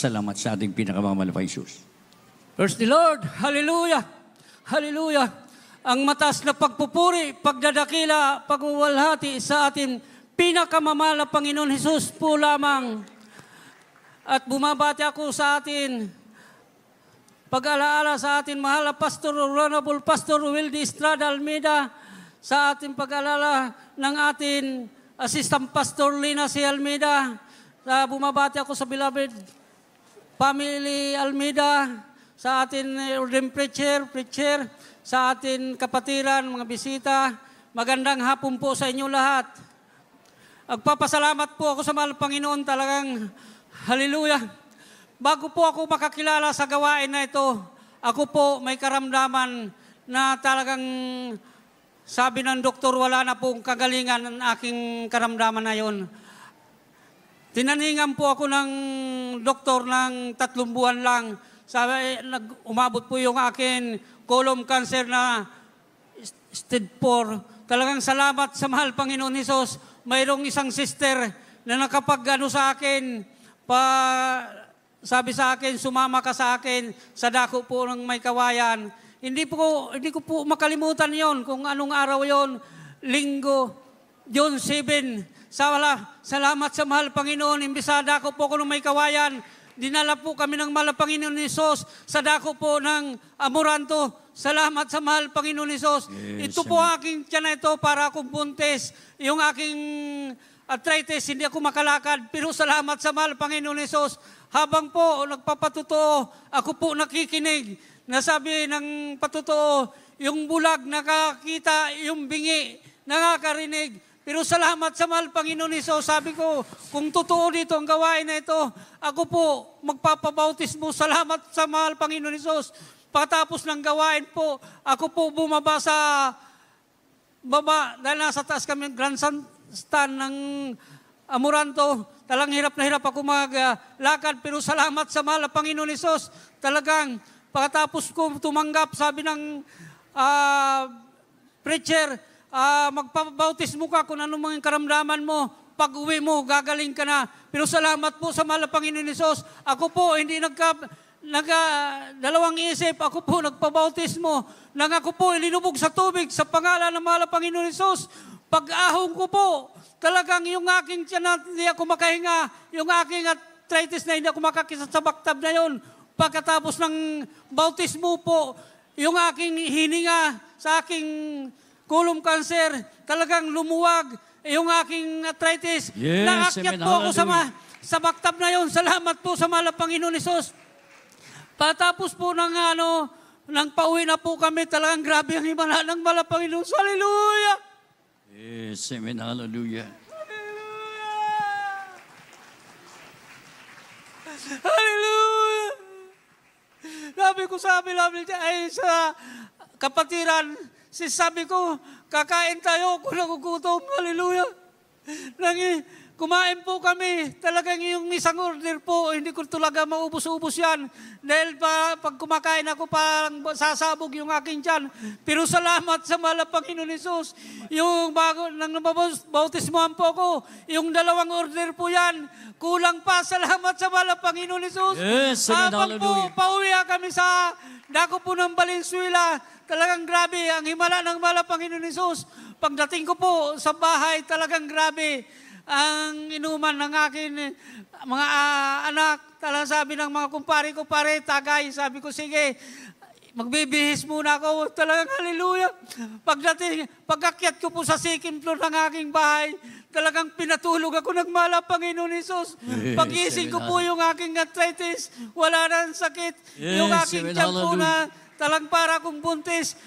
Salamat sa ating pinakamamahal na Jesus. Praise the Lord. Hallelujah. Hallelujah. Ang mataas na pagpupuri, pagdadakila, pagwawalhati sa ating pinakamamahal na Panginoon Jesus po lamang. At bumabati ako sa atin, pag-alaala sa atin, mahal na Pastor, Honorable Pastor Wildy Estrada Almeida, sa ating pag-alala ng atin Assistant Pastor Lina C. Almeida, bumabati ako sa beloved Family Almeida, sa atin ordained preacher, sa atin kapatiran, mga bisita, magandang hapon po sa inyo lahat. Agpapasalamat po ako sa mahal Panginoon talagang, hallelujah. Bago po ako makakilala sa gawain na ito, ako po may karamdaman na talagang sabi ng doktor, wala na pong kagalingan ang aking karamdaman na yon. Tinaningan po ako ng doktor ng 3 buwan lang. Sabi, umabot po yung akin colon cancer na stage 4. Talagang salamat sa mahal Panginoon Hesus. Mayroong isang sister na nakapag-ano sa akin, sabi sa akin, sumama ka sa akin sa dako po ng may kawayan. Hindi ko po makalimutan yon kung anong araw yon, Linggo, June 7. Salamat sa mahal Panginoon. Imbisada ko po ng may kawayan. Dinala po kami ng mahal Panginoon Hesus sa dako po ng Amoranto. Salamat sa mahal Panginoon Hesus. Yes, ito po aking tiyan na ito para akong buntis. Yung aking arthritis, hindi ako makalakad. Pero salamat sa mahal Panginoon Hesus. Habang po nagpapatuto, ako po nakikinig. Nasabi ng patuto, yung bulag nakakita, yung bingi nakakarinig. Pero salamat sa mahal Panginoon Hesus. Sabi ko, kung totoo dito ang gawain na ito, ako po magpapabautismo. Salamat sa mahal Panginoon Hesus. Pagkatapos ng gawain po, ako po bumaba sa baba, dahil nasa taas kami, grandstand ng Amoranto. Talang hirap na hirap ako maglakad, pero salamat sa mahal Panginoon Hesus. Talagang, pagkatapos ko tumanggap, sabi ng preacher, magpapabautismo ka kung anong mga karamdaman mo. Pag uwi mo, gagaling ka na. Pero salamat po sa mahal Panginoon Hesus. Ako po, hindi dalawang isip. Ako po, nagpabautismo. Nang ako po, ilinubog sa tubig sa pangalan ng mahal Panginoon Hesus. Pag-ahong ko po, talagang yung aking tiyan na hindi ako makahinga, yung aking arthritis na hindi ako makakisat sa baktab na yun. Pagkatapos ng bautismo po, yung aking hininga sa aking colon cancer, talagang lumuwag yung aking arthritis. Yes, naakyat po ako sa baktab na yun. Salamat po sa mahal Panginoon Hesus. Patapos po ng pauwi na po kami, talagang grabe ang himala ng mahal Panginoon. Hallelujah! Yes, amen, hallelujah. Hallelujah! Sabi ay sa kapatiran, sabi ko, kakain tayo kung nagugutom. Hallelujah! Kumain po kami. Talagang yung isang order po, hindi ko talaga maubos-ubos yan. Dahil pag kumakain ako, parang sasabog yung aking tiyan. Pero salamat sa mahal Panginoon Hesus. Yung bago, nang nabautismohan po ako, yung 2 order po yan, kulang pa. Salamat sa mahal Panginoon Hesus. Yes, habang po, pauwi kami sa dako po ng Valenzuela, talagang grabe ang himala ng mahal Panginoon Hesus. Pagdating ko po sa bahay, talagang grabe ang inuman ng akin mga anak. Talagang sabi ng mga kumpare ko, pare, tagay. Sabi ko, sige, magbibihis muna ako. Talagang hallelujah. Pagkakyat ko po sa second floor ng aking bahay, talagang pinatulog ako ng mahal Panginoon Hesus. Pagising ko po yung aking arthritis, wala nang sakit. Yung aking tiyan po na talang para akong buntis,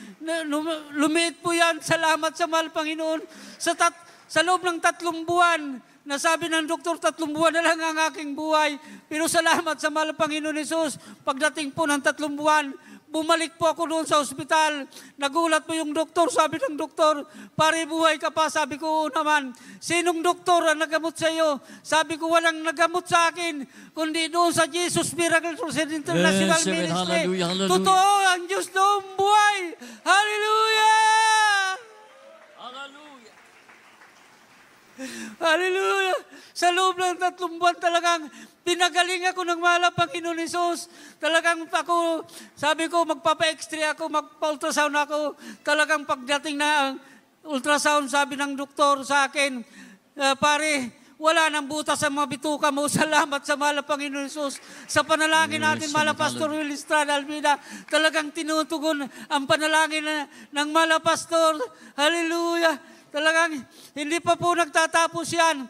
lumiit po yan. Salamat sa mahal Panginoon. Sa loob ng 3 buwan, nasabi ng doktor, 3 buwan na lang ang aking buhay. Pero salamat sa mahal Panginoon Hesus. Pagdating po ng 3 buwan, bumalik po ako doon sa ospital. Nagulat po yung doktor. Sabi ng doktor, pare, buhay ka pa. Sabi ko naman, sinong doktor ang nagamot sa iyo? Sabi ko, walang nagamot sa akin, kundi doon sa Jesus Miracle Crusade International Ministry. Hallelujah, hallelujah. Totoo, ang Diyos doon buhay. Hallelujah! Hallelujah. Hallelujah! Sa loob ng 3 buwan talagang pinagaling ako ng mahal na Panginoon Hesus. Talagang ako, sabi ko, magpapa-x-ray ako, magpa-ultrasound ako. Talagang pagdating na ultrasound, sabi ng doktor sa akin, pare, wala nang butas sa mga bituka mo. Salamat sa mahal na Panginoon Hesus. Sa panalangin natin, mahal na Pastor Will Estrada Almeida, talagang tinutugon ang panalangin ng mahal na Pastor. Hallelujah! Talagang hindi pa po nagtatapos yan.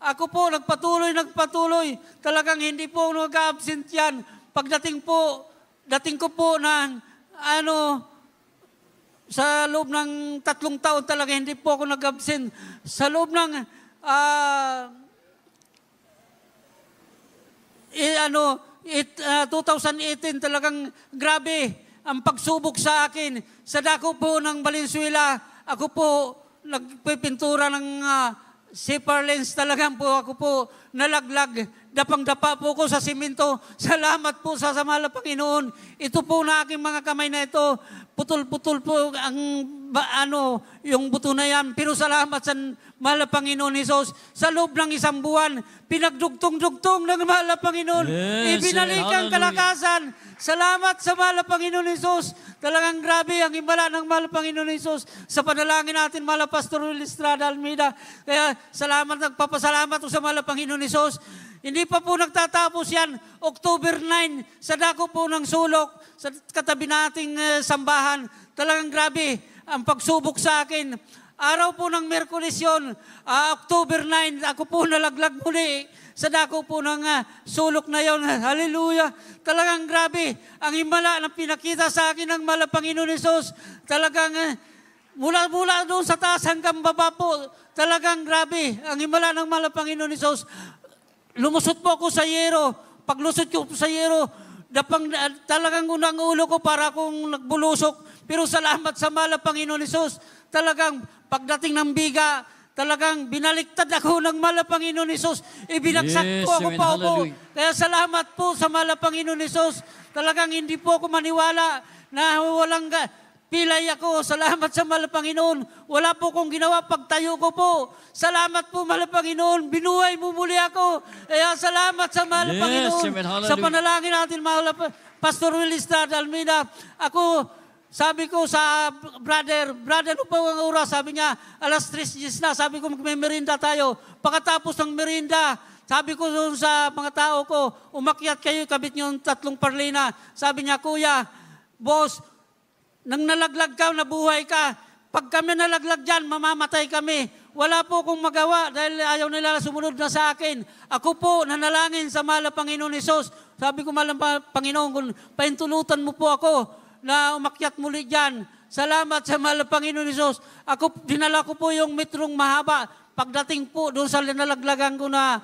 Ako po nagpatuloy. Talagang hindi po nag-absent yan. Dating ko po na sa loob ng 3 taon talaga hindi po ako nag-absent. Sa loob ng 2018 talagang grabe ang pagsubok sa akin. Sa dako po ng Valenzuela, ako po nagpipintura ng zipper lens. Talagang po ako po nalaglag. Dapang-dapa po ko sa simento. Salamat po sa mahal na Panginoon. Ito po na aking mga kamay na ito. Putol-putol po ang yung buto na yan. Pero salamat sa mahal na Panginoon Hesus. Sa loob ng 1 buwan, pinagdugtong-dugtong ng mahal na Panginoon. Yes, Ibinalik ang kalakasan. Salamat sa mahal na Panginoon Hesus. Talagang grabe ang himala ng mahal na Panginoon Hesus. Sa panalangin natin, mahal na Pastor Will Estrada Almeida. Kaya nagpapasalamat ko sa mahal na Panginoon Hesus. Hindi pa po nagtatapos yan. October 9, sa dako po ng sulok, sa katabi nating sambahan. Talagang grabe ang pagsubok sa akin. Araw po ng Miyerkules yun, October 9, ako po nalaglag muli sa dako po ng sulok na yon. Hallelujah! Talagang grabe ang himala na pinakita sa akin ng mahal na Panginoon Hesus. Talagang mula doon sa taas hanggang baba po, talagang grabe ang himala ng mahal na Panginoon Hesus. Lumusot po ako sa yero. Paglusot ko po sa yero, talagang unang ulo ko para akong nagbulusok. Pero salamat sa mahal na Panginoon Hesus. Talagang pagdating ng biga, talagang binaliktad ako ng mahal na Panginoon Hesus. Ibinagsak po ako pa ako. Kaya salamat po sa mahal na Panginoon Hesus. Talagang hindi po ako maniwala na walang pilay ako. Salamat sa mahal na Panginoon. Wala po kong ginawa pagtayo ko po. Salamat po mahal na Panginoon. Binuhay mo muli ako. Kaya salamat sa mahal na Panginoon. Sa panalangin natin, mahal na Pastor Will Estrada Almeida. Sabi ko sa brother, ano pa ang oras? Sabi niya, 3:10 na. Sabi ko, magme-merinda tayo. Pagkatapos ng merinda, sabi ko doon sa mga tao ko, umakyat kayo, kabit niyo yung 3 parlina. Sabi niya, Kuya, boss, nang nalaglag ka, nabuhay ka. Pag kami nalaglag dyan, mamamatay kami. Wala po akong magawa dahil ayaw nila sumunod na sa akin. Ako po, nanalangin sa mahal na Panginoon Hesus. Sabi ko, mahal na Panginoon, kung paintulutan mo po ako, na umakyat muli dyan. Salamat sa mahal na Panginoon Hesus. Dinala ko po yung metrong mahaba. Pagdating po doon sa linalaglagan ko na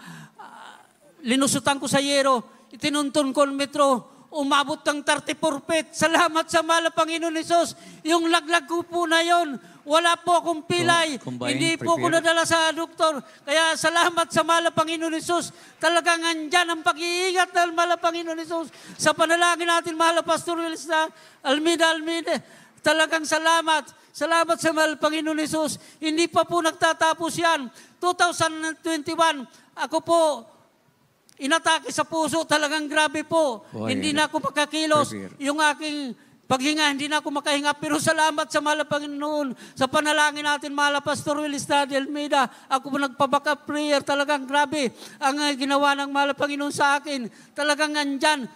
linusutan ko sa yero, itinuntun ko ang metro, umabot ng 34 feet. Salamat sa mahal na Panginoon Hesus. Yung laglag ko po na yon, wala po akong pilay. Hindi po ko nadala sa doktor. Kaya salamat sa mahal na Panginoon Hesus. Talagang andyan ang pag-iingat ng mahal na Panginoon Hesus. Sa panalangin natin, mahal na Pastor Will Almeida. Talagang salamat. Salamat sa mahal na Panginoon Hesus. Hindi pa po nagtatapos yan. 2021, ako po, inatake sa puso, talagang grabe po. Hindi na ako makakilos. Yung aking paghinga, hindi na ako makahinga. Pero salamat sa mahal na Panginoon. Sa panalangin natin, mahal na Pastor Will Estrada Almeida, ako po nagpabackup prayer. Talagang grabe ang ginawa ng mahal na Panginoon sa akin. Talagang andyan.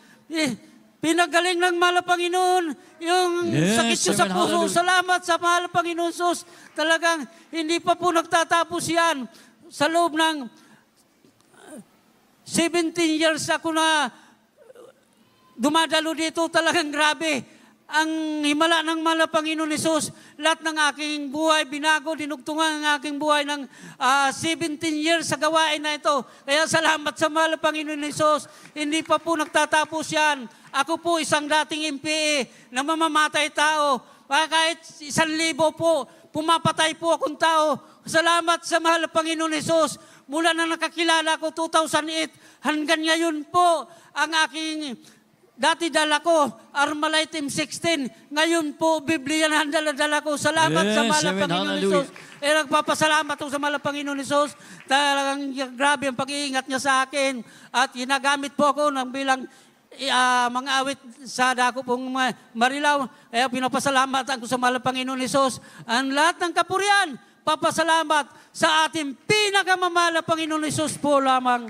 Pinagaling ng mahal na Panginoon yung sakit ko sa puso. Salamat sa mahal na Panginoon Sus. Talagang hindi pa po nagtatapos yan. Sa loob ng 17 years ako na dumadalo dito, talagang grabe. Ang himala ng mahal na Panginoon Hesus, lahat ng aking buhay, binago, dinugtungan ang aking buhay ng 17 years sa gawain na ito. Kaya salamat sa mahal na Panginoon Hesus. Hindi pa po nagtatapos yan. Ako po isang dating MPA na mamamatay tao. Kahit 1,000 po, pumapatay po akong tao. Salamat sa mahal na Panginoon Hesus. Mula na nakakilala ko 2008 hanggang ngayon po ang aking dati dala ko, Armalite M16. Ngayon po, Biblia na dala ko. Salamat sa mahal na Amen. Panginoon Hallelujah. Isus. Nagpapasalamat ako sa mahal na Panginoon Isus. Talagang grabe ang pag-iingat niya sa akin. At ginagamit po ako ng bilang mga awit sa dako pong Marilaw. Kaya pinapasalamat ako sa mahal na Panginoon Isus. Ang lahat ng kapurian, papasalamat sa ating pinakamamahal na Panginoon Isus po lamang.